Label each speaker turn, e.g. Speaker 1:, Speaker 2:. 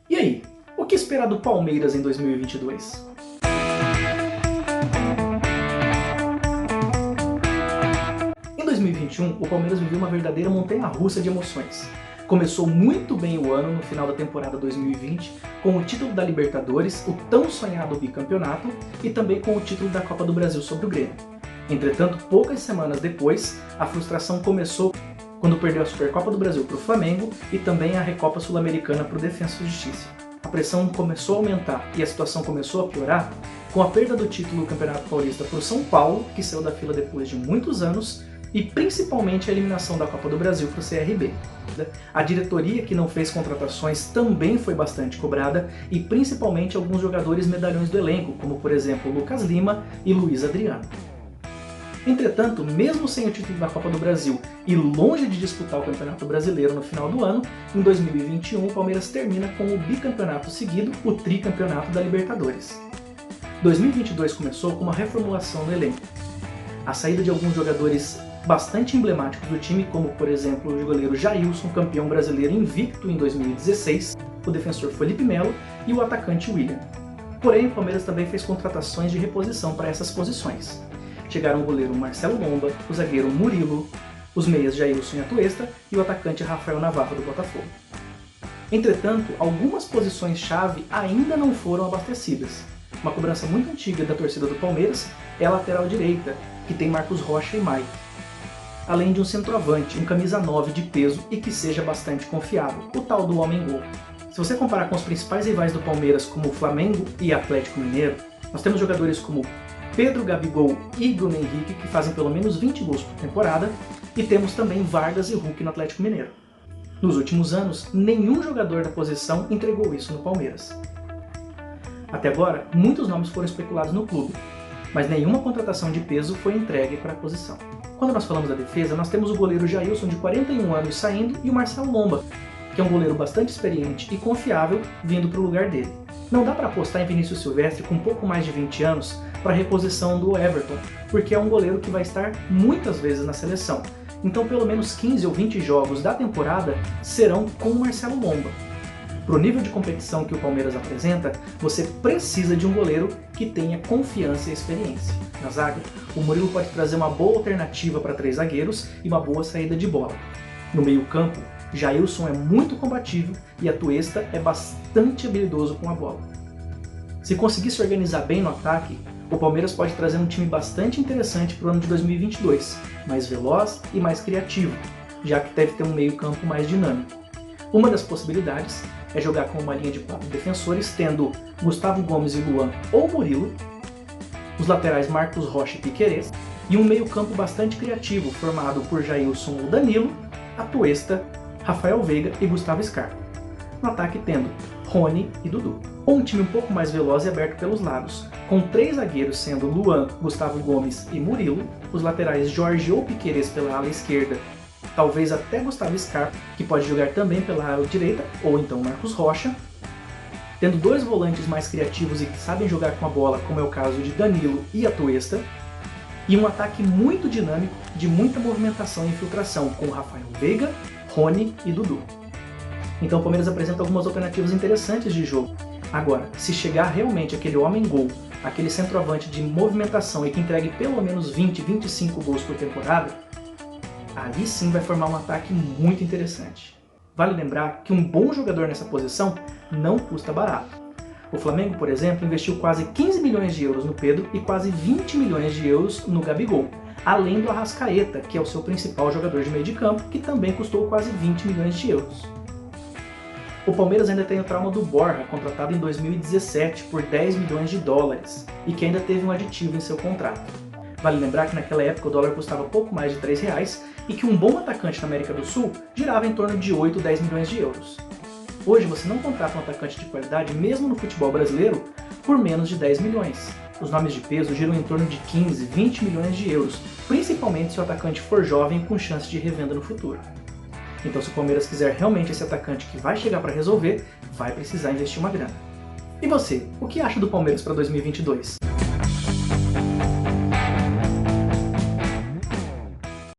Speaker 1: E aí, o que esperar do Palmeiras em 2022? Em 2021, o Palmeiras viveu uma verdadeira montanha-russa de emoções. Começou muito bem o ano no final da temporada 2020, com o título da Libertadores, o tão sonhado bicampeonato, e também com o título da Copa do Brasil sobre o Grêmio. Entretanto, poucas semanas depois, a frustração começou quando perdeu a Supercopa do Brasil para o Flamengo e também a Recopa Sul-Americana para o Defensa e Justiça. A pressão começou a aumentar e a situação começou a piorar com a perda do título do Campeonato Paulista para o São Paulo, que saiu da fila depois de muitos anos, e principalmente a eliminação da Copa do Brasil para o CRB. A diretoria, que não fez contratações, também foi bastante cobrada, e principalmente alguns jogadores medalhões do elenco, como por exemplo Lucas Lima e Luiz Adriano. Entretanto, mesmo sem o título da Copa do Brasil e longe de disputar o Campeonato Brasileiro no final do ano, em 2021 o Palmeiras termina com o bicampeonato seguido, o tricampeonato da Libertadores. 2022 começou com uma reformulação no elenco. A saída de alguns jogadores bastante emblemáticos do time, como por exemplo o goleiro Jailson, campeão brasileiro invicto em 2016, o defensor Felipe Melo e o atacante William. Porém, o Palmeiras também fez contratações de reposição para essas posições. Chegaram o goleiro Marcelo Lomba, o zagueiro Murilo, os meias Jailson e Atuesta e o atacante Rafael Navarro do Botafogo. Entretanto, algumas posições-chave ainda não foram abastecidas. Uma cobrança muito antiga da torcida do Palmeiras é a lateral direita, que tem Marcos Rocha e Mike. Além de um centroavante, um camisa 9 de peso e que seja bastante confiável, o tal do homem-gol. Se você comparar com os principais rivais do Palmeiras, como o Flamengo e Atlético Mineiro, nós temos jogadores como Pedro, Gabigol e Bruno Henrique, que fazem pelo menos 20 gols por temporada, e temos também Vargas e Hulk no Atlético Mineiro. Nos últimos anos, nenhum jogador da posição entregou isso no Palmeiras. Até agora, muitos nomes foram especulados no clube, mas nenhuma contratação de peso foi entregue para a posição. Quando nós falamos da defesa, nós temos o goleiro Jailson, de 41 anos, saindo, e o Marcelo Lomba, que é um goleiro bastante experiente e confiável, vindo para o lugar dele. Não dá para apostar em Vinícius Silvestre com um pouco mais de 20 anos para a reposição do Everton, porque é um goleiro que vai estar muitas vezes na seleção. Então pelo menos 15 ou 20 jogos da temporada serão com o Marcelo Lomba. Para o nível de competição que o Palmeiras apresenta, você precisa de um goleiro que tenha confiança e experiência. Na zaga, o Murilo pode trazer uma boa alternativa para 3 zagueiros e uma boa saída de bola. No meio-campo, Jailson é muito combativo e Atuesta é bastante habilidoso com a bola. Se conseguir se organizar bem no ataque, o Palmeiras pode trazer um time bastante interessante para o ano de 2022, mais veloz e mais criativo, já que deve ter um meio-campo mais dinâmico. Uma das possibilidades é jogar com uma linha de 4 defensores, tendo Gustavo Gomes e Luan ou Murilo, os laterais Marcos Rocha e Piquerez, e um meio-campo bastante criativo, formado por Jailson ou Danilo, Atuesta, Rafael Veiga e Gustavo Scarpa. No ataque tendo Rony e Dudu. Ou um time um pouco mais veloz e aberto pelos lados, com 3 zagueiros sendo Luan, Gustavo Gomes e Murilo, os laterais Jorge ou Piquerez pela ala esquerda, talvez até Gustavo Scarpa, que pode jogar também pela ala direita, ou então Marcos Rocha, tendo 2 volantes mais criativos e que sabem jogar com a bola, como é o caso de Danilo e Atuesta, e um ataque muito dinâmico, de muita movimentação e infiltração, com Rafael Veiga, Rony e Dudu. Então o Palmeiras apresenta algumas alternativas interessantes de jogo. Agora, se chegar realmente aquele homem-gol, aquele centroavante de movimentação e que entregue pelo menos 20, 25 gols por temporada, ali sim vai formar um ataque muito interessante. Vale lembrar que um bom jogador nessa posição não custa barato. O Flamengo, por exemplo, investiu quase 15 milhões de euros no Pedro e quase 20 milhões de euros no Gabigol, além do Arrascaeta, que é o seu principal jogador de meio de campo, que também custou quase 20 milhões de euros. O Palmeiras ainda tem o trauma do Borja, contratado em 2017 por 10 milhões de dólares, e que ainda teve um aditivo em seu contrato. Vale lembrar que naquela época o dólar custava pouco mais de R$3 e que um bom atacante na América do Sul girava em torno de 8, 10 milhões de euros. Hoje você não contrata um atacante de qualidade, mesmo no futebol brasileiro, por menos de 10 milhões. Os nomes de peso giram em torno de 15, 20 milhões de euros, principalmente se o atacante for jovem com chance de revenda no futuro. Então se o Palmeiras quiser realmente esse atacante que vai chegar para resolver, vai precisar investir uma grana. E você, o que acha do Palmeiras para 2022?